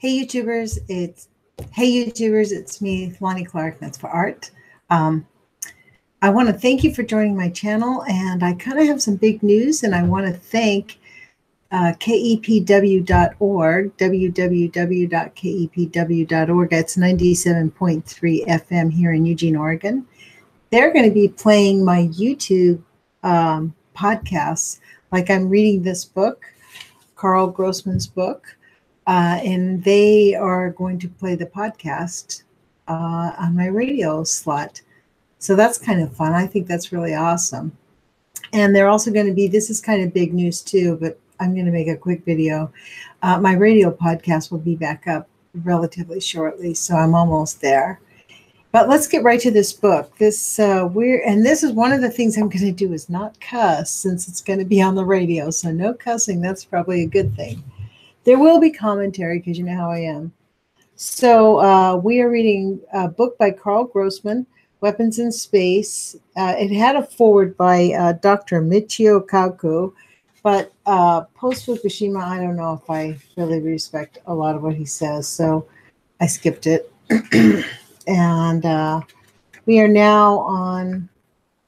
Hey YouTubers, it's me, Lonnie Clark. That's for art. I want to thank you for joining my channel, and I kind of have some big news, and I want to thank kepw.org, www.kepw.org. That's 97.3 FM here in Eugene, Oregon. They're going to be playing my YouTube podcasts. Like, I'm reading this book, Karl Grossman's book, and they are going to play the podcast on my radio slot. So that's kind of fun. I think that's really awesome. And they're also going to be, this is kind of big news too, but I'm going to make a quick video. My radio podcast will be back up relatively shortly, so I'm almost there. But let's get right to this book. This is one of the things I'm going to do is not cuss, since it's going to be on the radio. So no cussing. That's probably a good thing. There will be commentary because you know how I am. So we are reading a book by Karl Grossman, Weapons in Space. It had a foreword by Dr. Michio Kaku, but post-Fukushima, I don't know if I really respect a lot of what he says, so I skipped it. And we are now on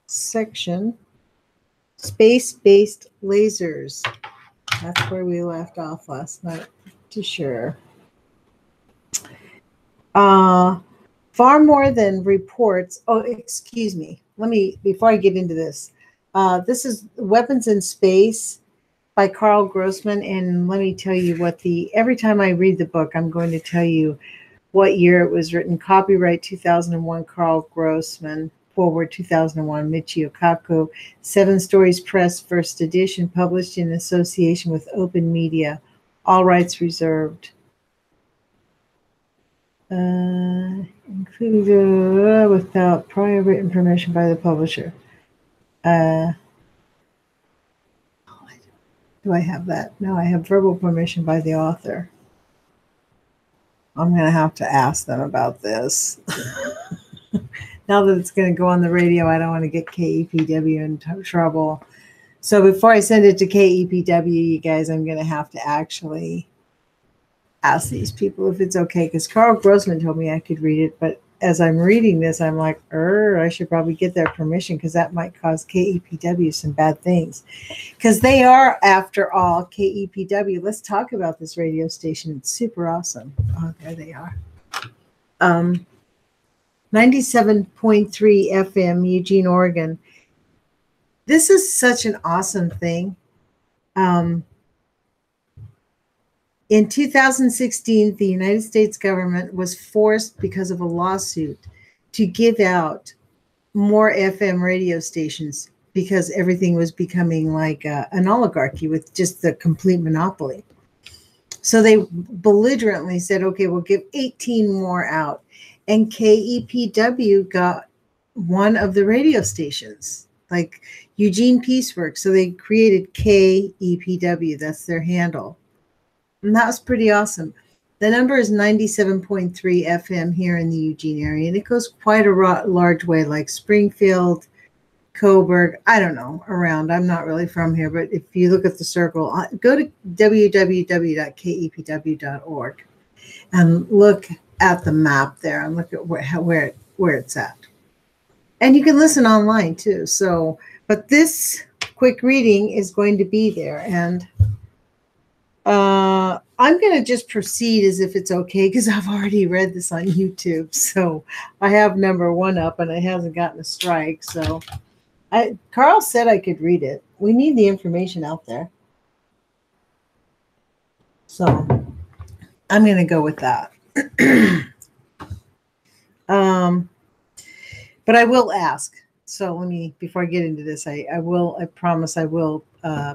section Space-Based Lasers. That's where we left off last night, to sure. Far more than reports. Oh, excuse me. Before I get into this, this is Weapons in Space by Karl Grossman. And let me tell you every time I read the book, I'm going to tell you what year it was written. Copyright 2001, Karl Grossman. Forward 2001, Michio Kaku. 7 Stories Press, first edition, published in association with Open Media. All rights reserved. Including without prior written permission by the publisher. Do I have that? No, I have verbal permission by the author. I'm going to have to ask them about this. Now that it's going to go on the radio, I don't want to get KEPW in trouble. So before I send it to KEPW, you guys, I'm going to have to actually ask these people if it's okay, because Karl Grossman told me I could read it, but as I'm reading this, I'm like, I should probably get their permission, because that might cause KEPW some bad things, because they are, after all, KEPW. Let's talk about this radio station. It's super awesome. Oh, there they are. 97.3 FM, Eugene, Oregon. This is such an awesome thing. In 2016, the United States government was forced, because of a lawsuit, to give out more FM radio stations, because everything was becoming like an oligarchy with just the complete monopoly. So they belligerently said, okay, we'll give 18 more out. And KEPW got one of the radio stations, like Eugene Peaceworks. So they created KEPW. That's their handle. And that was pretty awesome. The number is 97.3 FM here in the Eugene area. And it goes quite a large way, like Springfield, Coburg, I don't know, around. I'm not really from here. But if you look at the circle, go to www.kepw.org and look at the map there and look at where it's at. And you can listen online too. So, but this quick reading is going to be there, and I'm going to just proceed as if it's okay, because I've already read this on YouTube. So I have number 1 up, and it hasn't gotten a strike. So Karl said I could read it. We need the information out there. So I'm going to go with that. But I will ask. So before I get into this, I promise I will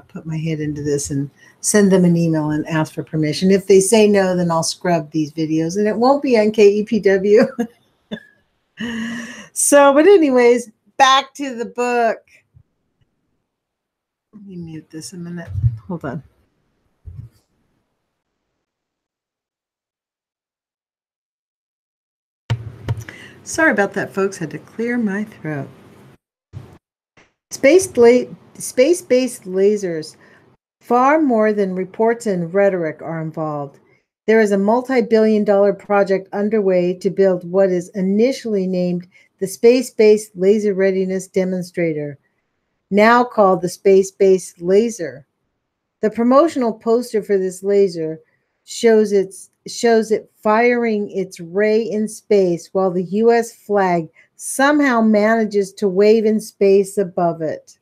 put my head into this and send them an email and ask for permission. If they say no, then I'll scrub these videos, and it won't be on KEPW. So, but anyways, back to the book. Let me mute this a minute. Hold on. Sorry about that, folks. Had to clear my throat. Space-based lasers, far more than reports and rhetoric, are involved. There is a multi-billion-dollar project underway to build what is initially named the Space-Based Laser Readiness Demonstrator, now called the Space-Based Laser. The promotional poster for this laser shows it firing its ray in space while the U.S. flag somehow manages to wave in space above it.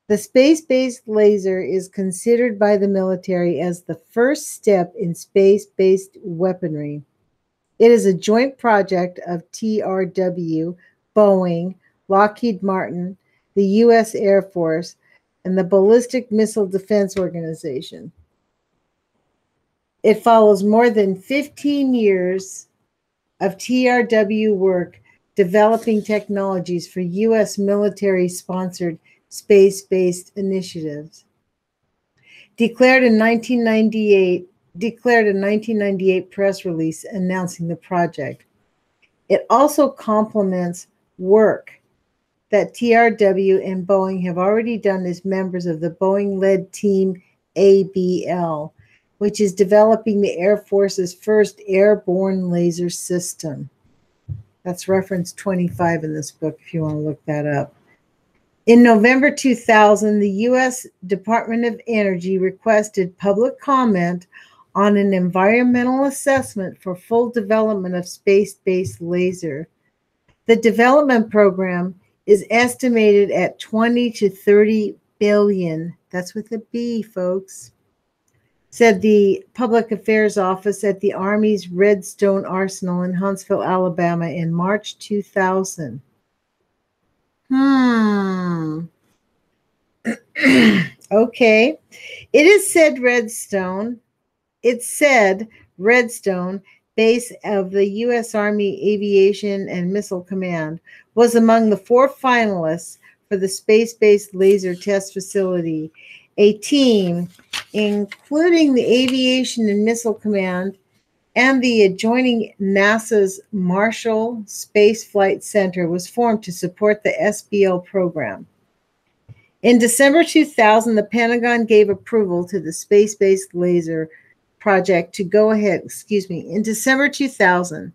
The space-based laser is considered by the military as the first step in space-based weaponry. It is a joint project of TRW, Boeing, Lockheed Martin, the U.S. Air Force, and the Ballistic Missile Defense Organization. It follows more than 15 years of TRW work developing technologies for U.S. military-sponsored space-based initiatives. Declared a 1998 press release announcing the project. It also complements work that TRW and Boeing have already done as members of the Boeing-led Team ABL, which is developing the Air Force's first airborne laser system. That's reference 25 in this book if you want to look that up. In November 2000, the U.S. Department of Energy requested public comment on an environmental assessment for full development of space-based laser. The development program is estimated at 20 to 30 billion. That's with a B, folks, said the Public Affairs Office at the Army's Redstone Arsenal in Huntsville, Alabama in March 2000. Okay. It said Redstone, base of the U.S. Army Aviation and Missile Command, was among the 4 finalists for the Space-Based Laser Test Facility. A team, including the Aviation and Missile Command and the adjoining NASA's Marshall Space Flight Center, was formed to support the SBL program. In December 2000, the Pentagon gave approval to the space-based laser project to go ahead. In December 2000,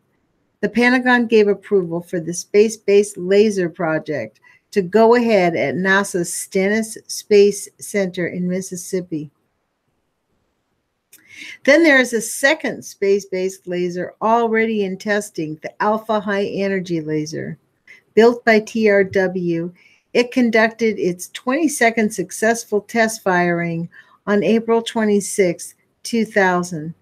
the Pentagon gave approval for the space-based laser project to go ahead at NASA's Stennis Space Center in Mississippi. Then there is a second space-based laser already in testing, the Alpha High Energy Laser. Built by TRW, it conducted its 22nd successful test firing on April 26, 2000.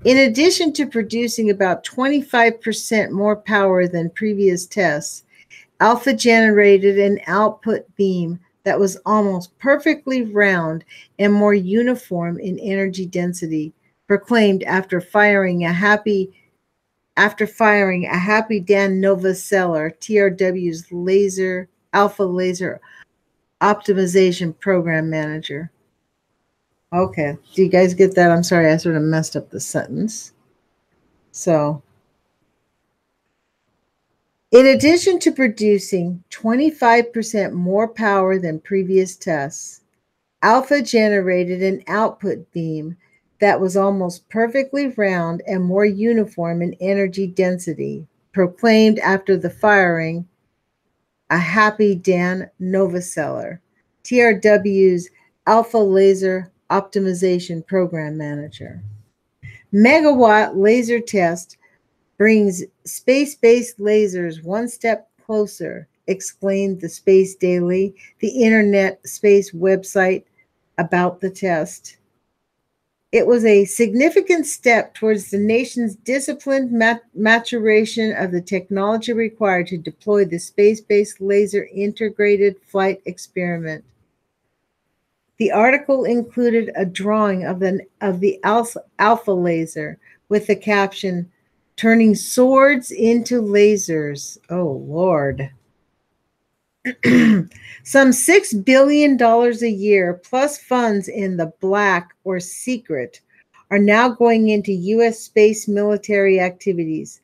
In addition to producing about 25% more power than previous tests, Alpha generated an output beam that was almost perfectly round and more uniform in energy density, proclaimed after firing a happy Dan Novoseller, TRW's Alpha Laser Optimization Program Manager. Okay, do you guys get that? I'm sorry, I sort of messed up the sentence. So, in addition to producing 25% more power than previous tests, Alpha generated an output beam that was almost perfectly round and more uniform in energy density, proclaimed after the firing a happy Dan Novoseller, TRW's Alpha Laser Optimization Program Manager. Megawatt laser test brings space-based lasers one step closer, exclaimed the Space Daily, the internet space website about the test. It was a significant step towards the nation's disciplined maturation of the technology required to deploy the space-based laser integrated flight experiment. The article included a drawing of the Alpha laser with the caption, "Turning swords into lasers." Oh, Lord. Some $6 billion a year, plus funds in the black or secret, are now going into U.S. space military activities.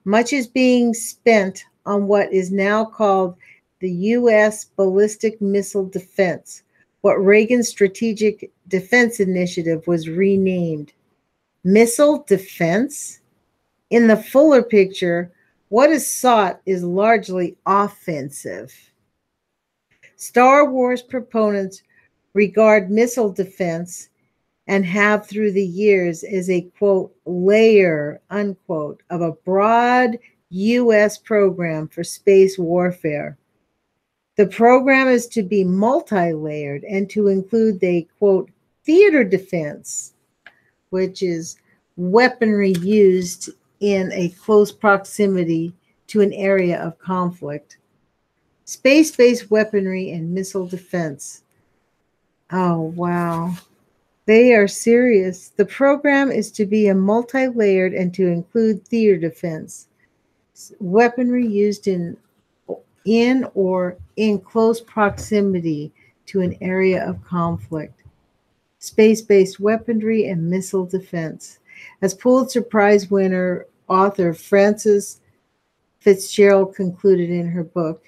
Much is being spent on what is now called the U.S. Ballistic Missile Defense, what Reagan's Strategic Defense Initiative was renamed. Missile defense? In the fuller picture, what is sought is largely offensive. Star Wars proponents regard missile defense and have through the years as a, quote, layer, unquote, of a broad U.S. program for space warfare. The program is to be multi-layered and to include the, quote, theater defense, which is weaponry used in a close proximity to an area of conflict. Space-based weaponry and missile defense. Oh, wow. They are serious. The program is to be a multi-layered and to include theater defense. Weaponry used in or in close proximity to an area of conflict. Space-based weaponry and missile defense. As Pulitzer Prize winner author Frances Fitzgerald concluded in her book,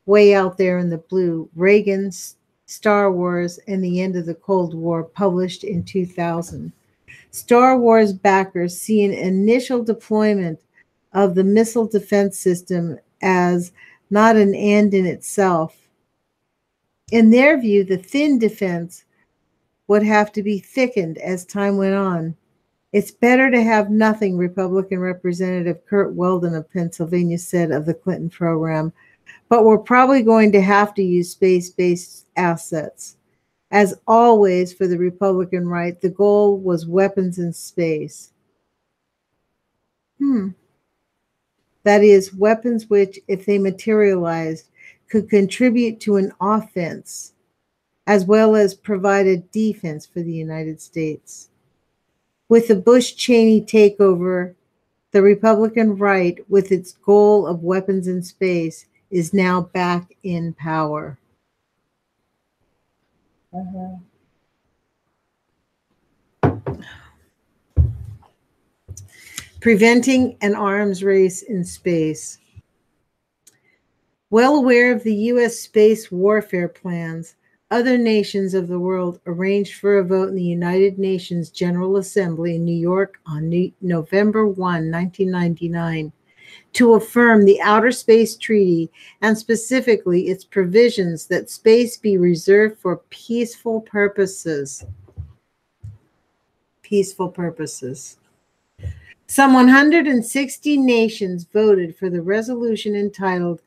Way Out There in the Blue, Reagan's Star Wars and the End of the Cold War, published in 2000. Star Wars backers see an initial deployment of the missile defense system as not an end in itself. In their view, the thin defense would have to be thickened as time went on. It's better to have nothing, Republican Representative Kurt Weldon of Pennsylvania said of the Clinton program, but we're probably going to have to use space-based assets. As always, for the Republican right, the goal was weapons in space. That is, weapons which, if they materialized, could contribute to an offense, as well as provide a defense for the United States. With the Bush-Cheney takeover, the Republican right, with its goal of weapons in space, is now back in power. Preventing an arms race in space. Well aware of the U.S. space warfare plans, other nations of the world arranged for a vote in the United Nations General Assembly in New York on November 1, 1999, to affirm the Outer Space Treaty and specifically its provisions that space be reserved for peaceful purposes. Peaceful purposes. Some 160 nations voted for the resolution entitled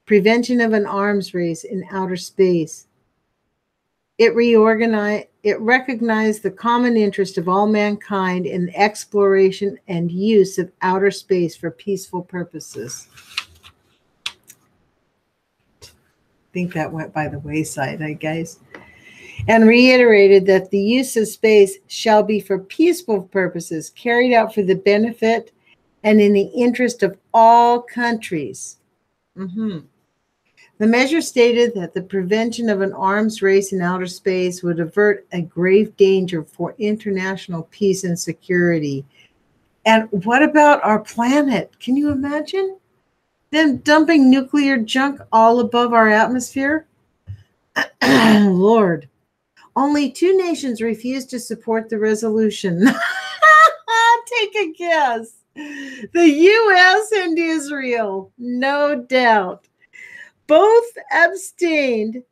Prevention of an Arms Race in Outer Space. It recognized the common interest of all mankind in the exploration and use of outer space for peaceful purposes. I think that went by the wayside, I guess. And reiterated that the use of space shall be for peaceful purposes, carried out for the benefit and in the interest of all countries. The measure stated that the prevention of an arms race in outer space would avert a grave danger for international peace and security. And what about our planet? Can you imagine them dumping nuclear junk all above our atmosphere? Lord. Only 2 nations refused to support the resolution. Take a guess. The U.S. and Israel, no doubt. Both abstained.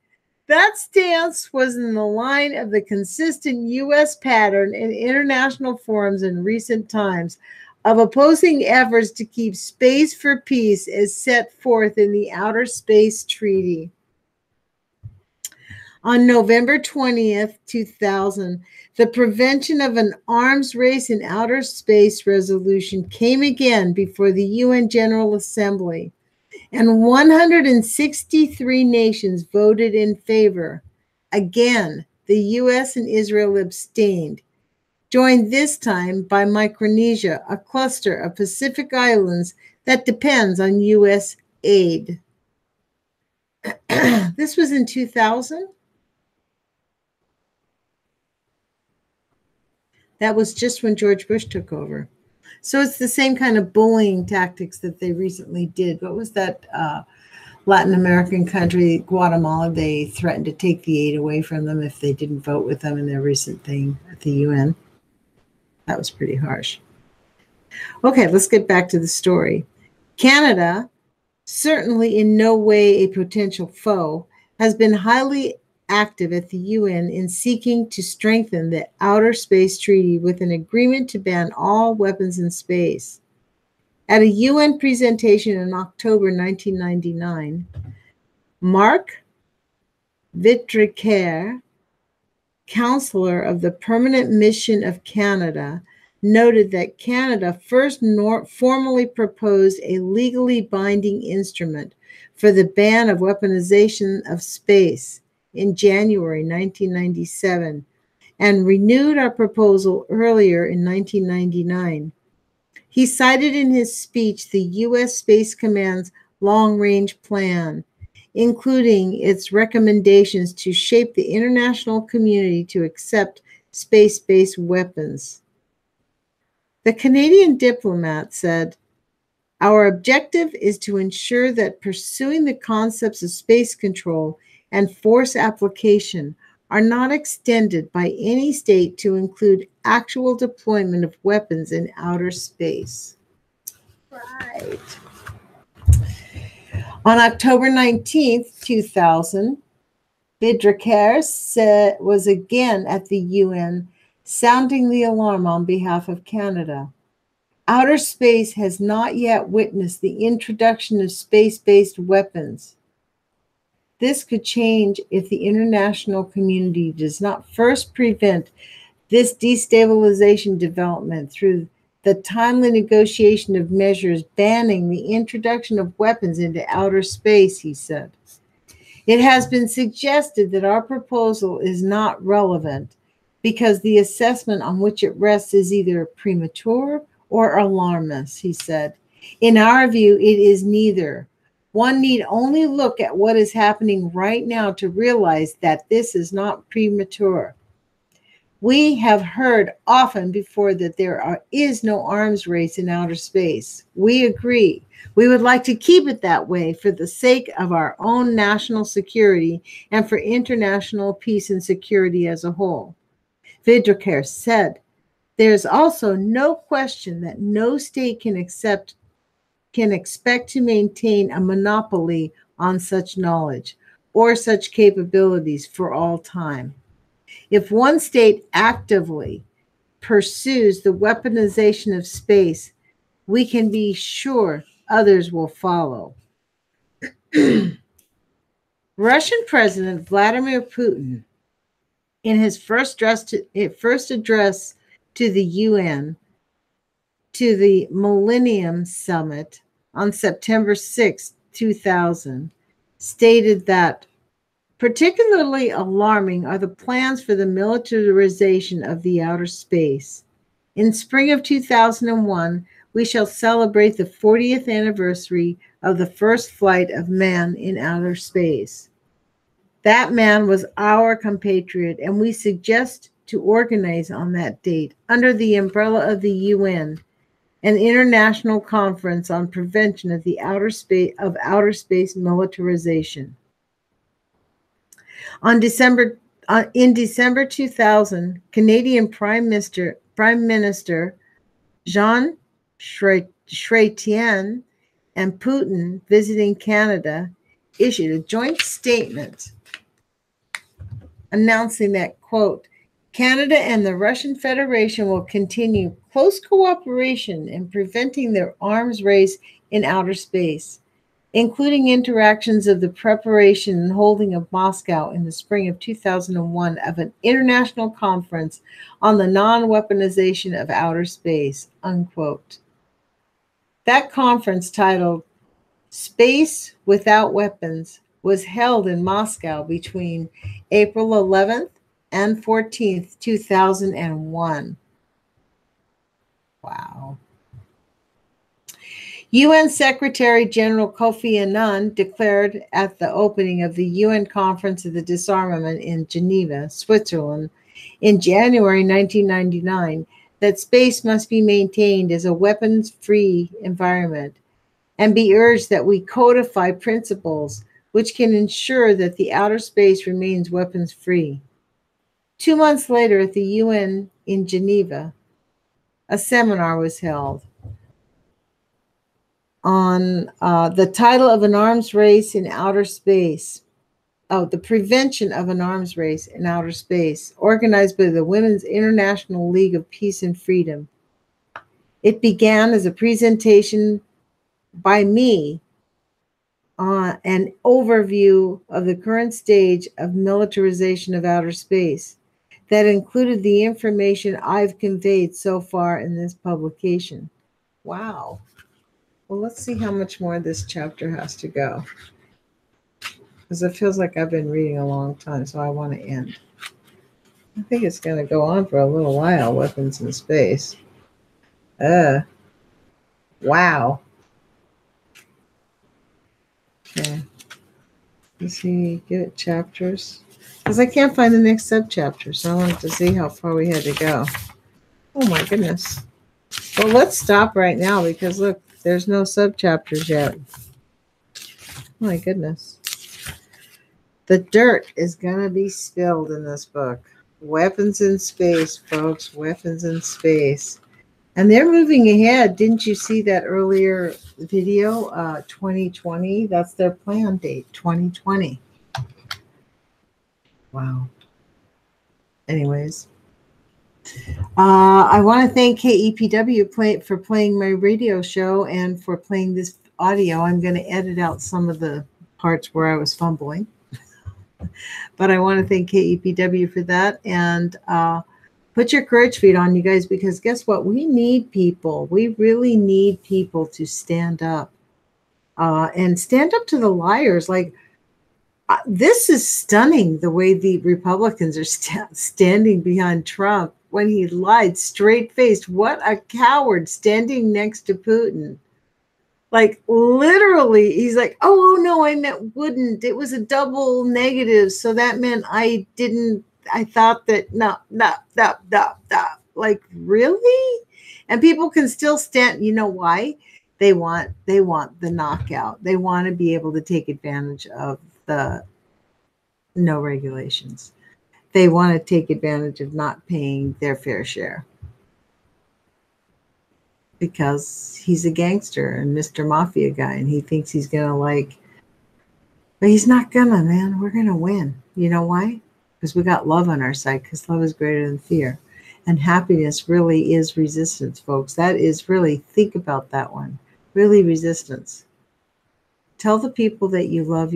That stance was in the line of the consistent U.S. pattern in international forums in recent times of opposing efforts to keep space for peace as set forth in the Outer Space Treaty. On November 20th, 2000, the Prevention of an Arms Race in Outer Space resolution came again before the UN General Assembly, and 163 nations voted in favor. Again, the U.S. and Israel abstained, joined this time by Micronesia, a cluster of Pacific islands that depends on U.S. aid. This was in 2000? That was just when George Bush took over. So it's the same kind of bullying tactics that they recently did. What was that Latin American country, Guatemala? They threatened to take the aid away from them if they didn't vote with them in their recent thing at the UN. That was pretty harsh. Okay, let's get back to the story. Canada, certainly in no way a potential foe, has been highly active at the UN in seeking to strengthen the Outer Space Treaty with an agreement to ban all weapons in space. At a UN presentation in October 1999, Marc Vitricaire, counselor of the Permanent Mission of Canada, noted that Canada first formally proposed a legally binding instrument for the ban of weaponization of space in January 1997 and renewed our proposal earlier in 1999. He cited in his speech the U.S. Space Command's long-range plan, including its recommendations to shape the international community to accept space-based weapons. The Canadian diplomat said, "Our objective is to ensure that pursuing the concepts of space control and force application are not extended by any state to include actual deployment of weapons in outer space." Right. On October 19th, 2000, Vitricaire was again at the UN, sounding the alarm on behalf of Canada. Outer space has not yet witnessed the introduction of space-based weapons. This could change if the international community does not first prevent this destabilization development through the timely negotiation of measures banning the introduction of weapons into outer space, he said. It has been suggested that our proposal is not relevant because the assessment on which it rests is either premature or alarmist, he said. In our view, it is neither. One need only look at what is happening right now to realize that this is not premature. We have heard often before that there is no arms race in outer space. We agree. We would like to keep it that way for the sake of our own national security and for international peace and security as a whole. Vitricaire said, "There's also no question that no state can expect to maintain a monopoly on such knowledge or such capabilities for all time. If one state actively pursues the weaponization of space, we can be sure others will follow." Russian President Vladimir Putin, in his first address to the UN, to the Millennium Summit on September 6, 2000, stated that particularly alarming are the plans for the militarization of the outer space. In spring of 2001, we shall celebrate the 40th anniversary of the first flight of man in outer space. That man was our compatriot, and we suggest to organize on that date, under the umbrella of the UN, an international conference on prevention of the outer space militarization. In December 2000, Canadian Prime Minister Jean Chrétien and Putin, visiting Canada, issued a joint statement announcing that, quote, "Canada and the Russian Federation will continue close cooperation in preventing their arms race in outer space, including interactions of the preparation and holding of Moscow in the spring of 2001 of an international conference on the non-weaponization of outer space," unquote. That conference, titled Space Without Weapons, was held in Moscow between April 11th and 14th, 2001. Wow. UN Secretary General Kofi Annan declared at the opening of the UN Conference of the Disarmament in Geneva, Switzerland, in January 1999, that space must be maintained as a weapons-free environment, and be urged that we codify principles which can ensure that the outer space remains weapons-free. 2 months later, at the UN in Geneva, a seminar was held on the title of an arms race in outer space. Oh, the prevention of an arms race in outer space, organized by the Women's International League of Peace and Freedom. It began as a presentation by me on an overview of the current stage of militarization of outer space that included the information I've conveyed so far in this publication. Wow. Well, let's see how much more this chapter has to go, because it feels like I've been reading a long time, so I want to end. I think it's going to go on for a little while, weapons in space. Wow. Okay. Let's see, give it chapters. Because I can't find the next subchapter, so I wanted to see how far we had to go. Oh my goodness. Well, let's stop right now because look, there's no subchapters yet. My goodness. The dirt is going to be spilled in this book. Weapons in space, folks. Weapons in space. And they're moving ahead. Didn't you see that earlier video? 2020. That's their plan date, 2020. Wow. Anyways. I want to thank KEPW for playing my radio show and for playing this audio. I'm going to edit out some of the parts where I was fumbling. But I want to thank KEPW for that. And put your courage feet on, you guys, because guess what? We need people. We really need people to stand up and stand up to the liars. Like, this is stunning, the way the Republicans are standing behind Trump when he lied straight-faced. What a coward, standing next to Putin. Like, literally, he's like, oh, no, I meant wouldn't. It was a double negative, so that meant I didn't. I thought that, no. Like, really? And people can still stand. You know why? They want the knockout. They want to be able to take advantage of the no regulations. They want to take advantage of not paying their fair share because he's a gangster and Mr. Mafia guy, and he thinks he's gonna but he's not gonna, man. We're gonna win. You know why? Because we got love on our side, because love is greater than fear. And happiness really is resistance, folks. That is really, think about that one. Really resistance. Tell the people that you love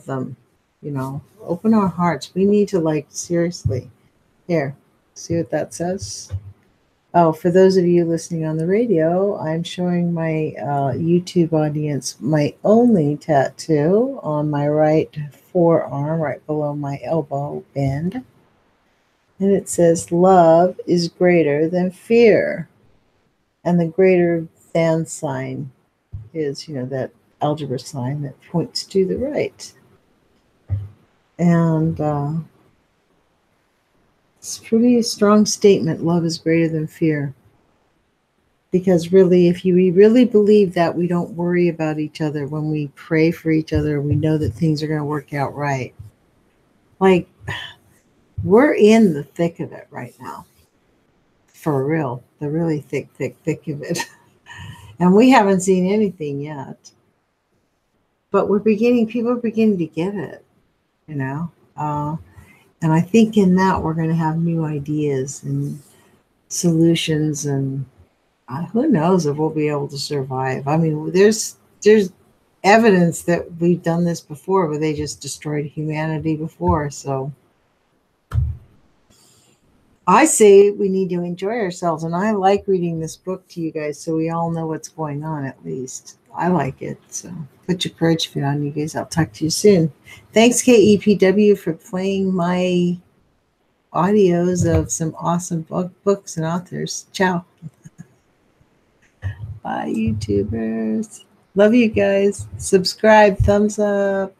them. You know, open our hearts. We need to, seriously. Here, see what that says? Oh, for those of you listening on the radio, I'm showing my YouTube audience my only tattoo on my right forearm, right below my elbow bend. And it says, love is greater than fear. And the greater than sign is, that algebra sign that points to the right. And it's a pretty strong statement. Love is greater than fear. Because really, if we really believe that, we don't worry about each other. When we pray for each other, we know that things are going to work out right. Like, we're in the thick of it right now. For real. The really thick of it. And we haven't seen anything yet. But people are beginning to get it, And I think in that we're going to have new ideas and solutions, and who knows if we'll be able to survive. I mean, there's evidence that we've done this before, where they just destroyed humanity before. So I say we need to enjoy ourselves, and I like reading this book to you guys so we all know what's going on, at least. I like it. So put your courage feet on, you guys. I'll talk to you soon. Thanks, KEPW, for playing my audios of some awesome books and authors. Ciao. Bye, YouTubers. Love you guys. Subscribe. Thumbs up.